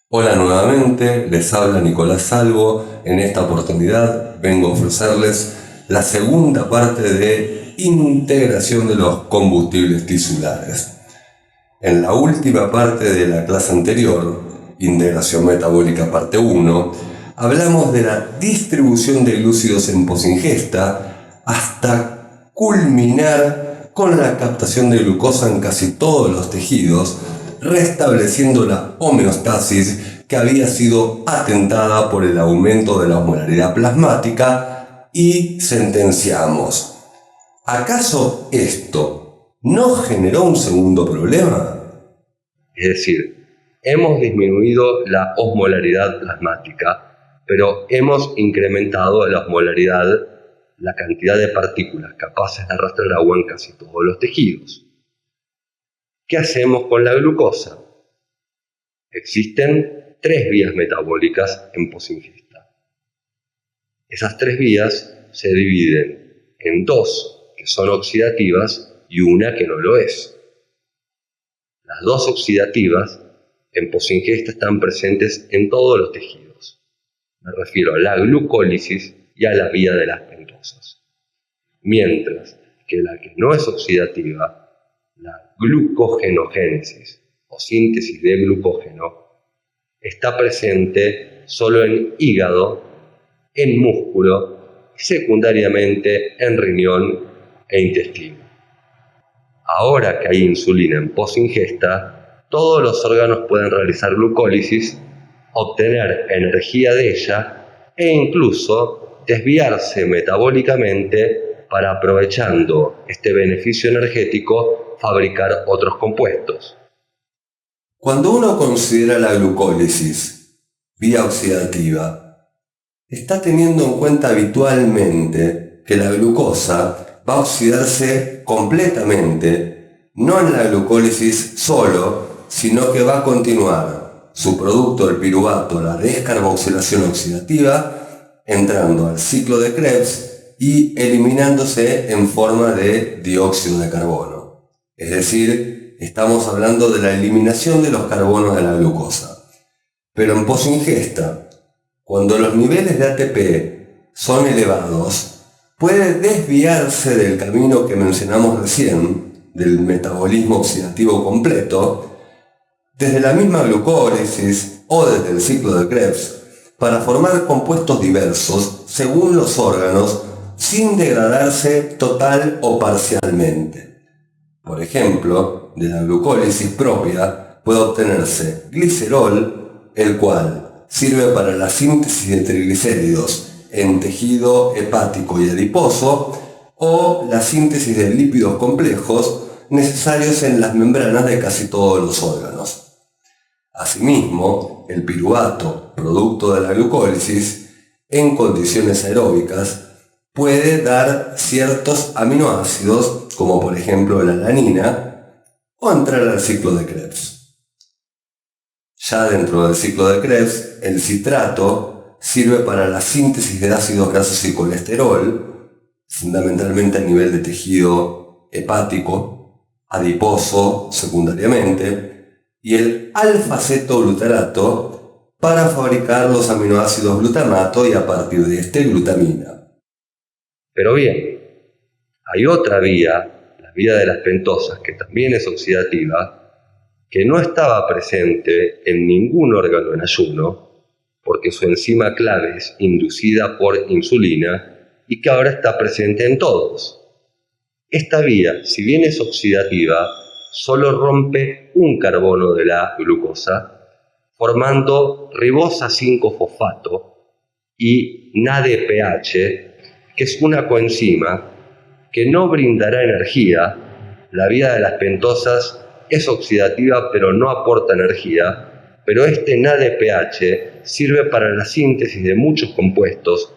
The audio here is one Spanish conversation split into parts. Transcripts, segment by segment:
Hola nuevamente, les habla Nicolás Salvo. En esta oportunidad vengo a ofrecerles la segunda parte de integración de los combustibles tisulares. En la última parte de la clase anterior, integración metabólica parte 1, hablamos de la distribución de glúcidos en posingesta hasta culminar con la captación de glucosa en casi todos los tejidos, restableciendo la homeostasis que había sido atentada por el aumento de la osmolaridad plasmática y sentenciamos: ¿acaso esto no generó un segundo problema? Es decir, hemos disminuido la osmolaridad plasmática, pero hemos incrementado la osmolaridad, la cantidad de partículas capaces de arrastrar agua en casi todos los tejidos. ¿Qué hacemos con la glucosa? Existen 3 vías metabólicas en posingesta. Esas 3 vías se dividen en 2 que son oxidativas y una que no lo es. Las 2 oxidativas en posingesta están presentes en todos los tejidos. Me refiero a la glucólisis y a la vía de las pentosas. Mientras que la que no es oxidativa, la glucogenogénesis o síntesis de glucógeno, está presente solo en hígado, en músculo y secundariamente en riñón e intestino. Ahora que hay insulina en posingesta, todos los órganos pueden realizar glucólisis, obtener energía de ella e incluso desviarse metabólicamente para, aprovechando este beneficio energético, fabricar otros compuestos. Cuando uno considera la glucólisis, vía oxidativa, está teniendo en cuenta habitualmente que la glucosa va a oxidarse completamente, no en la glucólisis solo, sino que va a continuar su producto, el piruvato, la descarboxilación oxidativa, entrando al ciclo de Krebs y eliminándose en forma de dióxido de carbono. Es decir, estamos hablando de la eliminación de los carbonos de la glucosa. Pero en posingesta, cuando los niveles de ATP son elevados, puede desviarse del camino que mencionamos recién, del metabolismo oxidativo completo, desde la misma glucólisis o desde el ciclo de Krebs, para formar compuestos diversos según los órganos, sin degradarse total o parcialmente. Por ejemplo, de la glucólisis propia puede obtenerse glicerol, el cual sirve para la síntesis de triglicéridos en tejido hepático y adiposo, o la síntesis de lípidos complejos necesarios en las membranas de casi todos los órganos. Asimismo, el piruvato, producto de la glucólisis, en condiciones aeróbicas, puede dar ciertos aminoácidos, como por ejemplo la alanina, o entrar al ciclo de Krebs. Ya dentro del ciclo de Krebs, el citrato sirve para la síntesis de ácidos grasos y colesterol, fundamentalmente a nivel de tejido hepático, adiposo secundariamente, y el alfa-cetoglutarato para fabricar los aminoácidos glutamato y a partir de este glutamina. Pero bien, hay otra vía, la vía de las pentosas, que también es oxidativa, que no estaba presente en ningún órgano en ayuno, porque su enzima clave es inducida por insulina y que ahora está presente en todos. Esta vía, si bien es oxidativa, solo rompe un carbono de la glucosa, formando ribosa 5-fosfato y NADPH, que es una coenzima que no brindará energía. La vía de las pentosas es oxidativa pero no aporta energía, pero este NADPH sirve para la síntesis de muchos compuestos,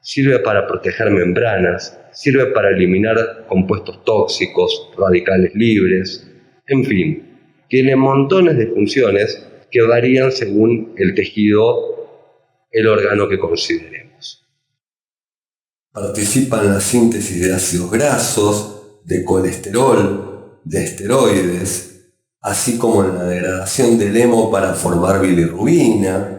sirve para proteger membranas, sirve para eliminar compuestos tóxicos, radicales libres, en fin, tiene montones de funciones que varían según el tejido, el órgano que consideremos. Participa en la síntesis de ácidos grasos, de colesterol, de esteroides, así como en la degradación del hemo para formar bilirrubina,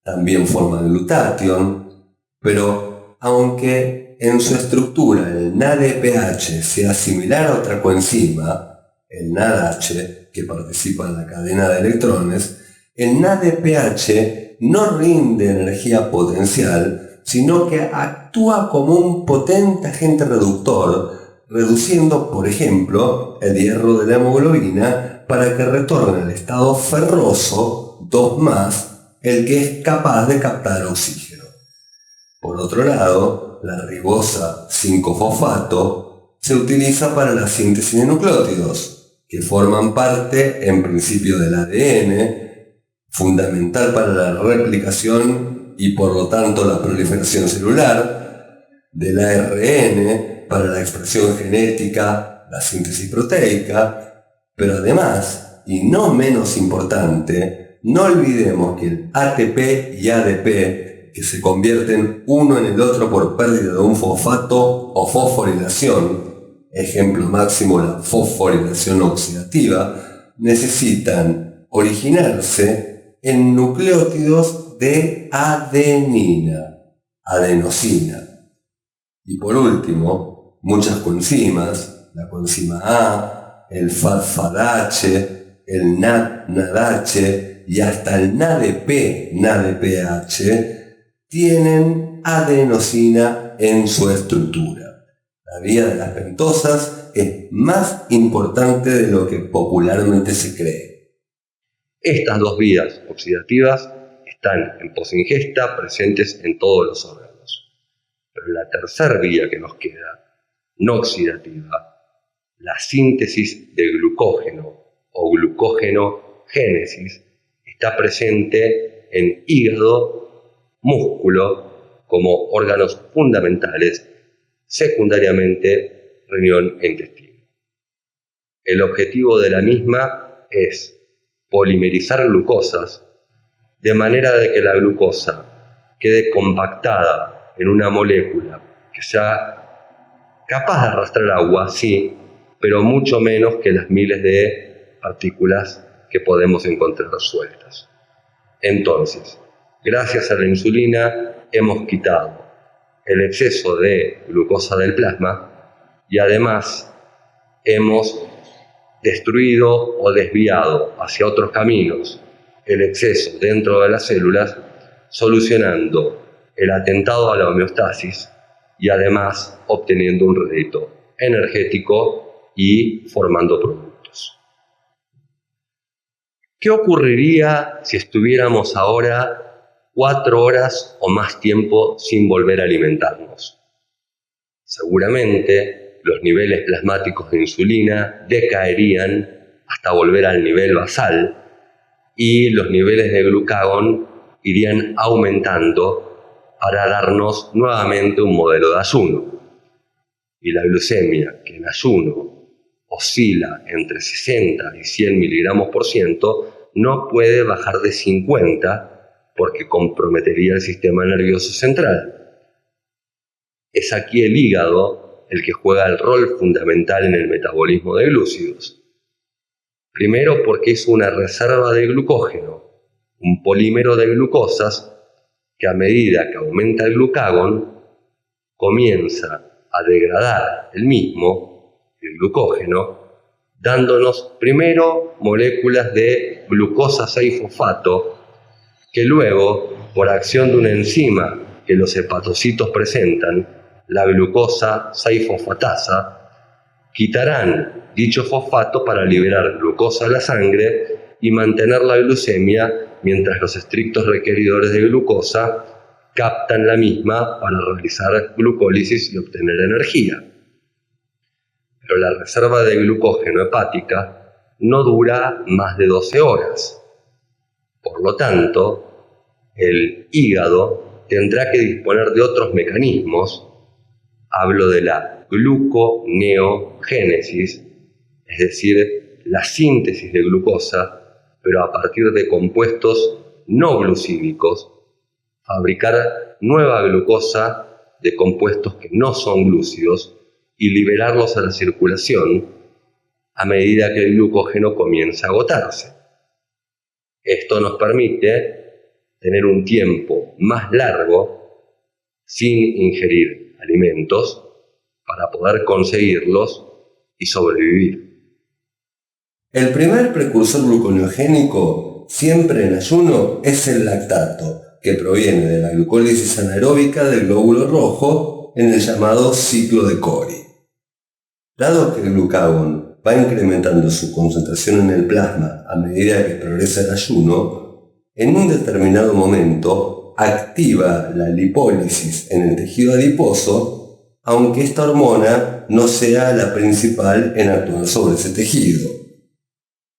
también forma glutatión, pero aunque en su estructura el NADPH sea similar a otra coenzima, el NADH, que participa en la cadena de electrones, el NADPH no rinde energía potencial, sino que actúa como un potente agente reductor, reduciendo, por ejemplo, el hierro de la hemoglobina para que retorne al estado ferroso 2+, el que es capaz de captar oxígeno. Por otro lado, la ribosa 5-fosfato se utiliza para la síntesis de nucleótidos, que forman parte, en principio, del ADN, fundamental para la replicación y por lo tanto la proliferación celular, del ARN para la expresión genética, la síntesis proteica, pero además, y no menos importante, no olvidemos que el ATP y ADP, que se convierten uno en el otro por pérdida de un fosfato o fosforilación, ejemplo máximo la fosforilación oxidativa, necesitan originarse en nucleótidos de adenina, adenosina. Y por último, muchas coenzimas, la coenzima A, el FAD-FADH, el NAD-NADH y hasta el NADP-NADPH, tienen adenosina en su estructura. La vía de las pentosas es más importante de lo que popularmente se cree. Estas dos vías oxidativas están en posingesta presentes en todos los órganos. Pero la tercera vía que nos queda, no oxidativa, la síntesis de glucógeno o glucógenogénesis, está presente en hígado, músculo, como órganos fundamentales, secundariamente riñón e intestino. El objetivo de la misma es polimerizar glucosas de manera de que la glucosa quede compactada en una molécula que sea capaz de arrastrar agua, sí, pero mucho menos que las miles de partículas que podemos encontrar sueltas. Entonces, gracias a la insulina hemos quitado el exceso de glucosa del plasma y además hemos destruido o desviado hacia otros caminos el exceso dentro de las células, solucionando el atentado a la homeostasis y además obteniendo un rédito energético y formando productos. ¿Qué ocurriría si estuviéramos ahora 4 horas o más tiempo sin volver a alimentarnos? Seguramente los niveles plasmáticos de insulina decaerían hasta volver al nivel basal y los niveles de glucagón irían aumentando para darnos nuevamente un modelo de ayuno. Y la glucemia, que en ayuno oscila entre 60 y 100 miligramos por ciento, no puede bajar de 50 porque comprometería el sistema nervioso central. Es aquí el hígado el que juega el rol fundamental en el metabolismo de glúcidos. Primero porque es una reserva de glucógeno, un polímero de glucosas que a medida que aumenta el glucagón, comienza a degradar el mismo, el glucógeno, dándonos primero moléculas de glucosa 6-fosfato que luego, por acción de una enzima que los hepatocitos presentan, la glucosa 6-fosfatasa, quitarán dicho fosfato para liberar glucosa a la sangre y mantener la glucemia mientras los estrictos requeridores de glucosa captan la misma para realizar glucólisis y obtener energía. Pero la reserva de glucógeno hepática no dura más de 12 horas. Por lo tanto, el hígado tendrá que disponer de otros mecanismos. Hablo de la gluconeogénesis, es decir, la síntesis de glucosa, pero a partir de compuestos no glucídicos, fabricar nueva glucosa de compuestos que no son glúcidos y liberarlos a la circulación a medida que el glucógeno comienza a agotarse. Esto nos permite tener un tiempo más largo sin ingerir alimentos para poder conseguirlos y sobrevivir. El primer precursor gluconeogénico, siempre en ayuno, es el lactato, que proviene de la glucólisis anaeróbica del glóbulo rojo en el llamado ciclo de Cori. Dado que el glucagón va incrementando su concentración en el plasma a medida que progresa el ayuno, en un determinado momento activa la lipólisis en el tejido adiposo, aunque esta hormona no sea la principal en actuar sobre ese tejido.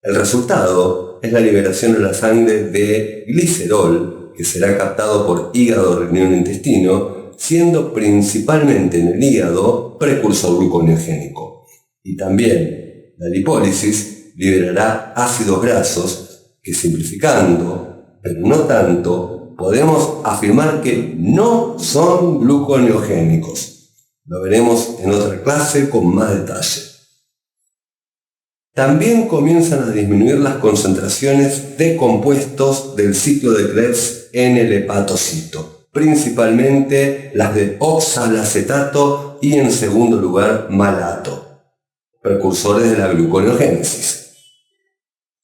El resultado es la liberación en la sangre de glicerol, que será captado por hígado, riñón e intestino, siendo principalmente en el hígado precursor gluconeogénico. Y también la lipólisis liberará ácidos grasos que, simplificando, pero no tanto, podemos afirmar que no son gluconeogénicos. Lo veremos en otra clase con más detalle. También comienzan a disminuir las concentraciones de compuestos del ciclo de Krebs en el hepatocito, principalmente las de oxalacetato y, en segundo lugar, malato, precursores de la gluconeogénesis.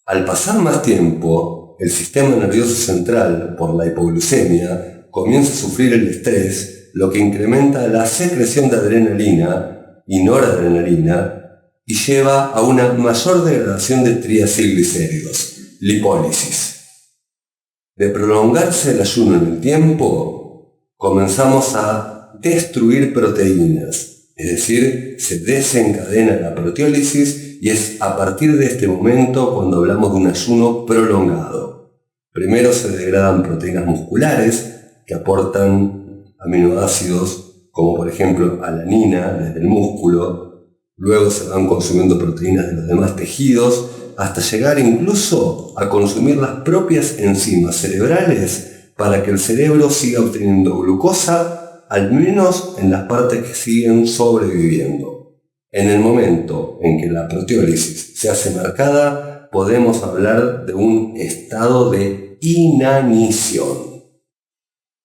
Al pasar más tiempo, el sistema nervioso central, por la hipoglucemia, comienza a sufrir el estrés, lo que incrementa la secreción de adrenalina y noradrenalina y lleva a una mayor degradación de triacilglicéridos, lipólisis. De prolongarse el ayuno en el tiempo, comenzamos a destruir proteínas, es decir, se desencadena la proteólisis y es a partir de este momento cuando hablamos de un ayuno prolongado. Primero se degradan proteínas musculares que aportan aminoácidos como por ejemplo alanina desde el músculo, luego se van consumiendo proteínas de los demás tejidos hasta llegar incluso a consumir las propias enzimas cerebrales para que el cerebro siga obteniendo glucosa, al menos en las partes que siguen sobreviviendo. En el momento en que la proteólisis se hace marcada, podemos hablar de un estado de inanición.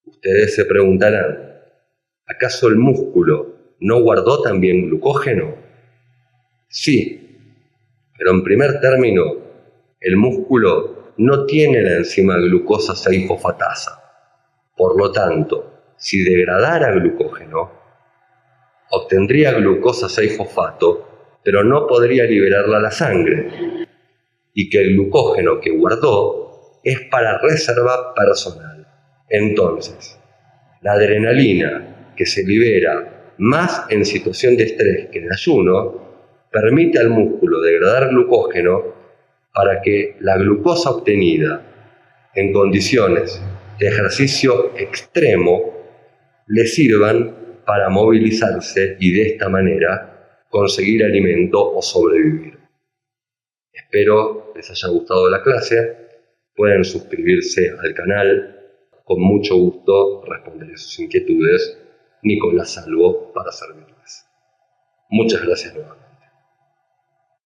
Ustedes se preguntarán, ¿acaso el músculo no guardó también glucógeno? Sí, pero en primer término, el músculo no tiene la enzima glucosa 6-fosfatasa. Por lo tanto, si degradara glucógeno, obtendría glucosa 6-fosfato, pero no podría liberarla a la sangre. Y que el glucógeno que guardó es para reserva personal. Entonces, la adrenalina que se libera más en situación de estrés que en ayuno permite al músculo degradar glucógeno para que la glucosa obtenida en condiciones de ejercicio extremo le sirvan para movilizarse y de esta manera conseguir alimento o sobrevivir. Espero les haya gustado la clase. Pueden suscribirse al canal. Con mucho gusto responderé sus inquietudes. Nicolás Salvo para servirles. Muchas gracias nuevamente.